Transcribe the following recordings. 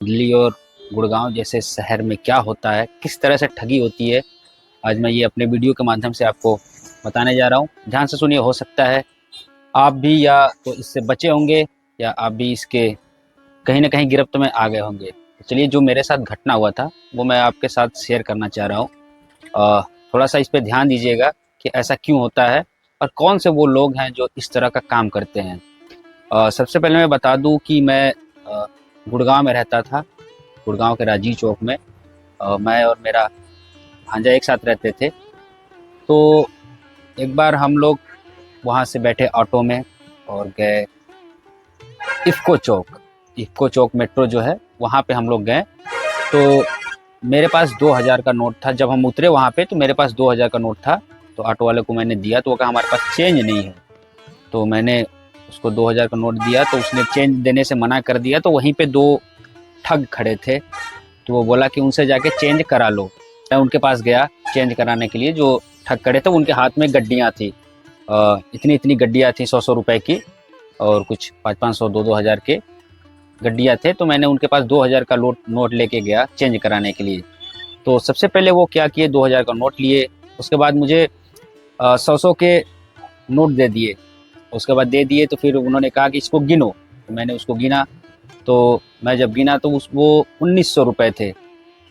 दिल्ली और गुड़गांव जैसे शहर में क्या होता है, किस तरह से ठगी होती है, आज मैं ये अपने वीडियो के माध्यम से आपको बताने जा रहा हूँ। ध्यान से सुनिए, हो सकता है आप भी या तो इससे बचे होंगे या आप भी इसके कहीं ना कहीं गिरफ्त में आ गए होंगे। तो चलिए, जो मेरे साथ घटना हुआ था वो मैं आपके साथ शेयर करना चाह रहा हूँ। थोड़ा सा इस पे ध्यान दीजिएगा कि ऐसा क्यों होता है और कौन से वो लोग हैं जो इस तरह का काम करते हैं। सबसे पहले मैं बता दूं कि मैं गुड़गांव में रहता था, गुड़गांव के राजीव चौक में। मैं और मेरा भांजा एक साथ रहते थे। तो एक बार हम लोग वहाँ से बैठे ऑटो में और गए इफ़्को चौक। इफ़्को चौक मेट्रो जो है वहाँ पे हम लोग गए। तो मेरे पास 2000 का नोट था। जब हम उतरे वहाँ पे तो मेरे पास 2000 का नोट था। तो ऑटो वाले को मैंने दिया तो वो कहा हमारे पास चेंज नहीं है। तो मैंने उसको 2000 का नोट दिया तो उसने चेंज देने से मना कर दिया। तो वहीं पे दो ठग खड़े थे, तो वो बोला कि उनसे जाके चेंज करा लो। मैं उनके पास गया चेंज कराने के लिए। जो ठग खड़े थे उनके हाथ में गड्डियाँ थी, इतनी इतनी गड्डियाँ थी 100 रुपए की, और कुछ 500 2 हज़ार के गड्डियाँ थे। तो मैंने उनके पास 2000 का नोट लेके गया चेंज कराने के लिए। तो सबसे पहले वो क्या किए, 2000 का नोट लिए। उसके बाद मुझे 100 के नोट दे दिए। उसके बाद दे दिए तो फिर उन्होंने कहा कि इसको गिनो। तो मैंने उसको गिना। तो मैं जब गिना तो वो 1900 रुपये थे।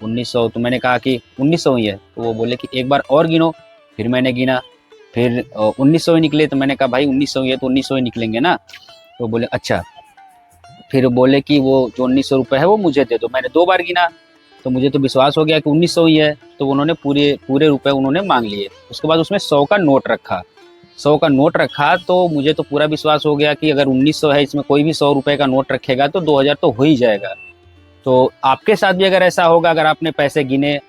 1900। तो मैंने कहा कि 1900 ही है। तो वो बोले कि एक बार और गिनो। फिर मैंने गिना, फिर 1900 ही निकले। तो मैंने कहा भाई 1900 ही है तो 1900 ही निकलेंगे ना। तो बोले अच्छा। फिर बोले कि वो जो 1900 रुपये है वो मुझे दे दो। मैंने 2 बार गिना तो मुझे तो विश्वास हो गया कि 1900 ही है। तो उन्होंने पूरे पूरे रुपए उन्होंने मांग लिए। उसके बाद उसमें 100 का नोट रखा। 100 का नोट रखा तो मुझे तो पूरा विश्वास हो गया कि अगर 1900 है, इसमें कोई भी 100 रुपए का नोट रखेगा तो 2000 तो हो ही जाएगा। तो आपके साथ भी अगर ऐसा होगा, अगर आपने पैसे गिने,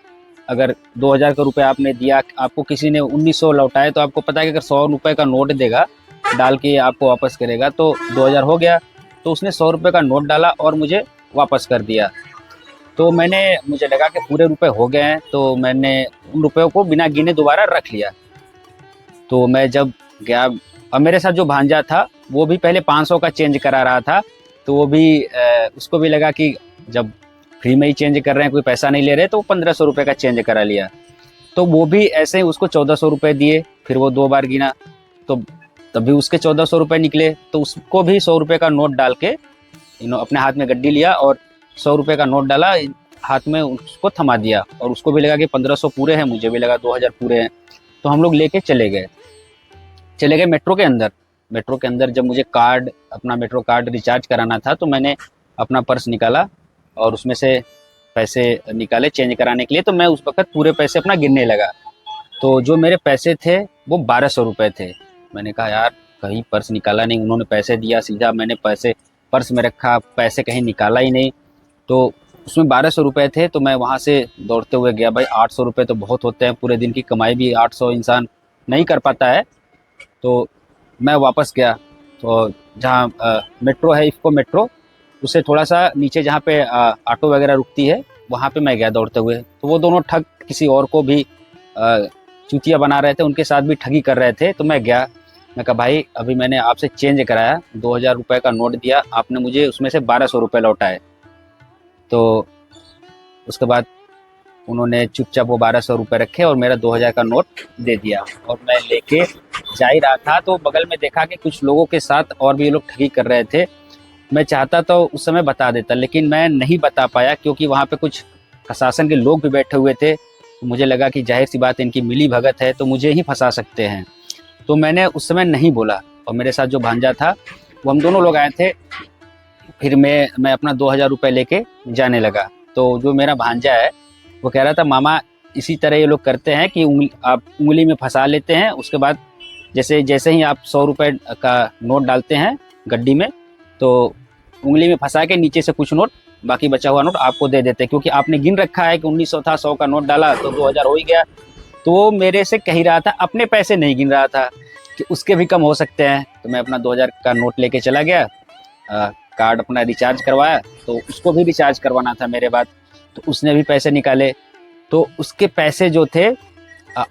अगर 2000 का रुपये आपने दिया, आपको किसी ने 1900 लौटाए, तो आपको पता है कि अगर 100 रुपये का नोट देगा डाल के आपको वापस करेगा तो 2000 हो गया। तो उसने 100 रुपये का नोट डाला और मुझे वापस कर दिया। तो मुझे लगा कि पूरे रुपए हो गए हैं, तो मैंने उन रुपयों को बिना गिने दोबारा रख लिया। तो मैं जब गया, और मेरे साथ जो भांजा था वो भी पहले 500 का चेंज करा रहा था। तो वो भी उसको भी लगा कि जब फ्री में ही चेंज कर रहे हैं, कोई पैसा नहीं ले रहे, तो 1500 रुपये का चेंज करा लिया। तो वो भी ऐसे ही उसको 1400 रुपये दिए। फिर वो 2 बार गिना तो तभी उसके 1400 रुपये निकले। तो उसको भी 100 रुपये का नोट डाल के अपने हाथ में गड्डी लिया और 100 रुपये का नोट डाला हाथ में, उसको थमा दिया। और उसको भी लगा कि 1500 पूरे हैं, मुझे भी लगा 2000 पूरे हैं। तो हम लोग लेके चले गए मेट्रो के अंदर। मेट्रो के अंदर जब मुझे अपना मेट्रो कार्ड रिचार्ज कराना था तो मैंने अपना पर्स निकाला और उसमें से पैसे निकाले चेंज कराने के लिए। तो मैं उस वक्त पूरे पैसे अपना गिनने लगा। तो जो मेरे पैसे थे वो 1200 रुपये थे। मैंने कहा यार, कहीं पर्स निकाला नहीं, उन्होंने पैसे दिया सीधा, मैंने पैसे पर्स में रखा, पैसे कहीं निकाला ही नहीं। तो उसमें 1200 रुपये थे। तो मैं वहाँ से दौड़ते हुए गया। भाई 800 रुपये तो बहुत होते हैं, पूरे दिन की कमाई भी 800 इंसान नहीं कर पाता है। तो मैं वापस गया। तो जहाँ मेट्रो है, इफ़्को मेट्रो, उससे थोड़ा सा नीचे जहाँ पे ऑटो वगैरह रुकती है, वहाँ पे मैं गया दौड़ते हुए। तो वो दोनों ठग किसी और को भी चूतिया बना रहे थे, उनके साथ भी ठगी कर रहे थे। तो मैं गया, मैं कहा भाई अभी मैंने आपसे चेंज कराया, 2000 रुपये का नोट दिया, आपने मुझे उसमें से 1200 रुपये लौटाए। तो उसके बाद उन्होंने चुपचाप वो 1200 रुपये रखे और मेरा 2000 का नोट दे दिया। और मैं लेके जा ही रहा था तो बगल में देखा कि कुछ लोगों के साथ और भी ये लोग ठगी कर रहे थे। मैं चाहता तो उस समय बता देता, लेकिन मैं नहीं बता पाया क्योंकि वहाँ पे कुछ प्रशासन के लोग भी बैठे हुए थे। तो मुझे लगा कि जाहिर सी बात है, इनकी मिली भगत है तो मुझे ही फंसा सकते हैं। तो मैंने उस समय नहीं बोला। और मेरे साथ जो भांजा था वो हम दोनों लोग आए थे। फिर मैं अपना 2000 रुपये लेके जाने लगा। तो जो मेरा भांजा है वो कह रहा था मामा इसी तरह ये लोग करते हैं कि आप उंगली में फंसा लेते हैं, उसके बाद जैसे जैसे ही आप 100 रुपये का नोट डालते हैं गड्डी में, तो उंगली में फंसा के नीचे से कुछ नोट, बाकी बचा हुआ नोट आपको दे देते हैं, क्योंकि आपने गिन रखा है कि 1900 था, 100 का नोट डाला तो 2000 हो ही गया। तो वो मेरे से कह ही रहा था, अपने पैसे नहीं गिन रहा था कि उसके भी कम हो सकते हैं। तो मैं अपना 2000 का नोट लेके चला गया, कार्ड अपना रिचार्ज करवाया। तो उसको भी रिचार्ज करवाना था मेरे बाद। तो उसने भी पैसे निकाले। तो उसके पैसे जो थे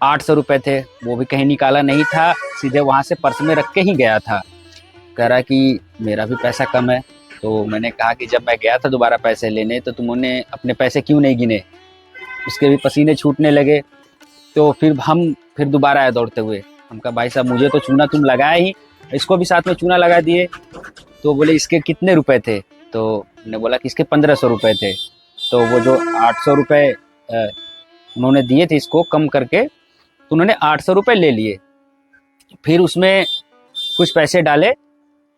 800 रुपये थे, वो भी कहीं निकाला नहीं था, सीधे वहाँ से पर्स में रख के ही गया था। कह रहा कि मेरा भी पैसा कम है। तो मैंने कहा कि जब मैं गया था दोबारा पैसे लेने तो तुमने अपने पैसे क्यों नहीं गिने। उसके भी पसीने छूटने लगे। तो फिर दोबारा आए दौड़ते हुए। हम कहा भाई साहब मुझे तो चूना तुम लगाया ही, इसको भी साथ में चूना लगा दिए। तो बोले इसके कितने रुपए थे। तो मैंने बोला कि इसके 1500 रुपये थे। तो वो जो 800 रुपये उन्होंने दिए थे इसको कम करके, तो उन्होंने 800 रुपये ले लिए। फिर उसमें कुछ पैसे डाले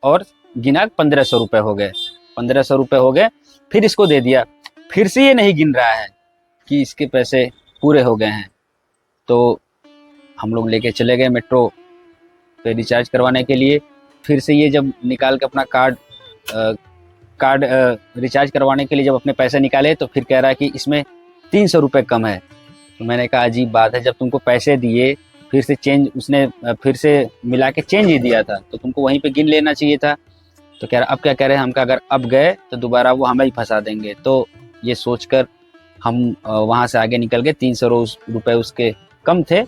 और गिना 1500 रुपये हो गए। 1500 रुपये हो गए, फिर इसको दे दिया। फिर से ये नहीं गिन रहा है कि इसके पैसे पूरे हो गए हैं। तो हम लोग लेके चले गए मेट्रो पे रिचार्ज करवाने के लिए। फिर से ये जब निकाल के अपना कार्ड रिचार्ज करवाने के लिए जब अपने पैसे निकाले तो फिर कह रहा है कि इसमें 300 रुपये कम है। तो मैंने कहा अजीब बात है, जब तुमको पैसे दिए फिर से चेंज उसने फिर से मिला के चेंज ही दिया था, तो तुमको वहीं पे गिन लेना चाहिए था। तो कह रहा अब क्या कह रहे हैं हम, अगर अब गए तो दोबारा वो हमें ही फंसा देंगे। तो ये सोचकर हम वहाँ से आगे निकल गए। 300 रुपये उसके कम थे।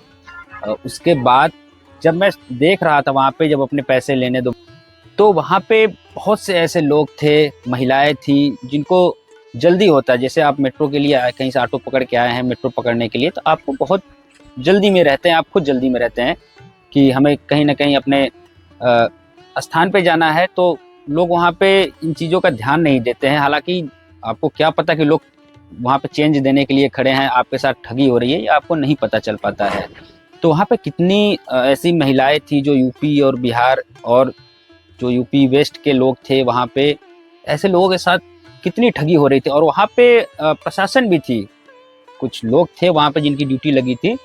उसके बाद जब मैं देख रहा था वहाँ पे जब अपने पैसे लेने दो, तो वहाँ पे बहुत से ऐसे लोग थे, महिलाएं थी जिनको जल्दी होता है। जैसे आप मेट्रो के लिए आए, कहीं से ऑटो पकड़ के आए हैं मेट्रो पकड़ने के लिए, तो आपको बहुत जल्दी में रहते हैं, आप खुद जल्दी में रहते हैं कि हमें कहीं ना कहीं अपने स्थान पे जाना है। तो लोग वहाँ पे इन चीज़ों का ध्यान नहीं देते हैं। हालांकि आपको क्या पता कि लोग वहाँ पे चेंज देने के लिए खड़े हैं, आपके साथ ठगी हो रही है, ये आपको नहीं पता चल पाता है। तो वहाँ पे कितनी ऐसी महिलाएं थी जो यूपी और बिहार और जो यूपी वेस्ट के लोग थे, वहाँ पे ऐसे लोगों के साथ कितनी ठगी हो रही थी। और वहाँ पे प्रशासन भी थी, कुछ लोग थे वहाँ पे जिनकी ड्यूटी लगी थी।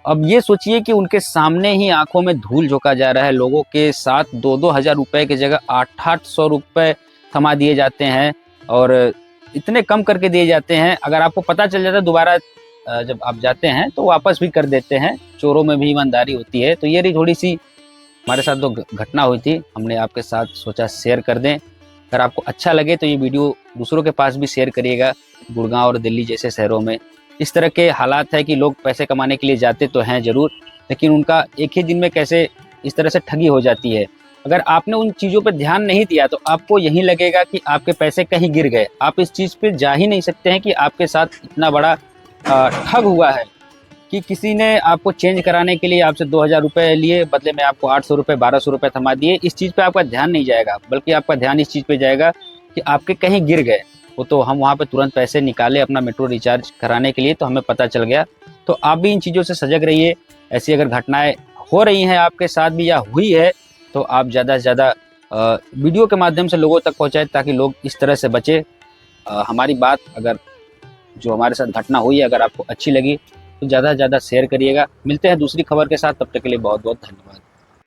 अब ये सोचिए कि उनके सामने ही आंखों में धूल झोंका जा रहा है, लोगों के साथ 2-2 हज़ार रुपये की जगह 800 रुपये थमा दिए जाते हैं और इतने कम करके दिए जाते हैं। अगर आपको पता चल जाता है दोबारा जब आप जाते हैं तो वापस भी कर देते हैं। चोरों में भी ईमानदारी होती है। तो ये रही थोड़ी सी हमारे साथ जो घटना हुई थी, हमने आपके साथ सोचा शेयर कर दें। अगर आपको अच्छा लगे तो ये वीडियो दूसरों के पास भी शेयर करिएगा। गुड़गांव और दिल्ली जैसे शहरों में इस तरह के हालात है कि लोग पैसे कमाने के लिए जाते तो हैं ज़रूर, लेकिन उनका एक ही दिन में कैसे इस तरह से ठगी हो जाती है। अगर आपने उन चीज़ों पर ध्यान नहीं दिया तो आपको यही लगेगा कि आपके पैसे कहीं गिर गए। आप इस चीज़ पे जा ही नहीं सकते हैं कि आपके साथ इतना बड़ा ठग हुआ है कि किसी ने आपको चेंज कराने के लिए आपसे 2000 रुपये लिए, बदले में आपको 800 रुपये 1200 रुपये थमा दिए। इस चीज़ पे आपका ध्यान नहीं जाएगा, बल्कि आपका ध्यान इस चीज़ पे जाएगा कि आपके कहीं गिर गए। वो तो हम वहाँ पे तुरंत पैसे निकाले अपना मेट्रो रिचार्ज कराने के लिए, तो हमें पता चल गया। तो आप भी इन चीज़ों से सजग रहिए। ऐसी अगर घटनाएं हो रही हैं आपके साथ भी या हुई है तो आप ज़्यादा से ज़्यादा वीडियो के माध्यम से लोगों तक पहुँचाएं ताकि लोग इस तरह से बचे। हमारी बात अगर जो हमारे साथ घटना हुई है अगर आपको अच्छी लगी तो ज़्यादा से ज़्यादा शेयर करिएगा। मिलते हैं दूसरी खबर के साथ, तब तक के लिए बहुत बहुत धन्यवाद।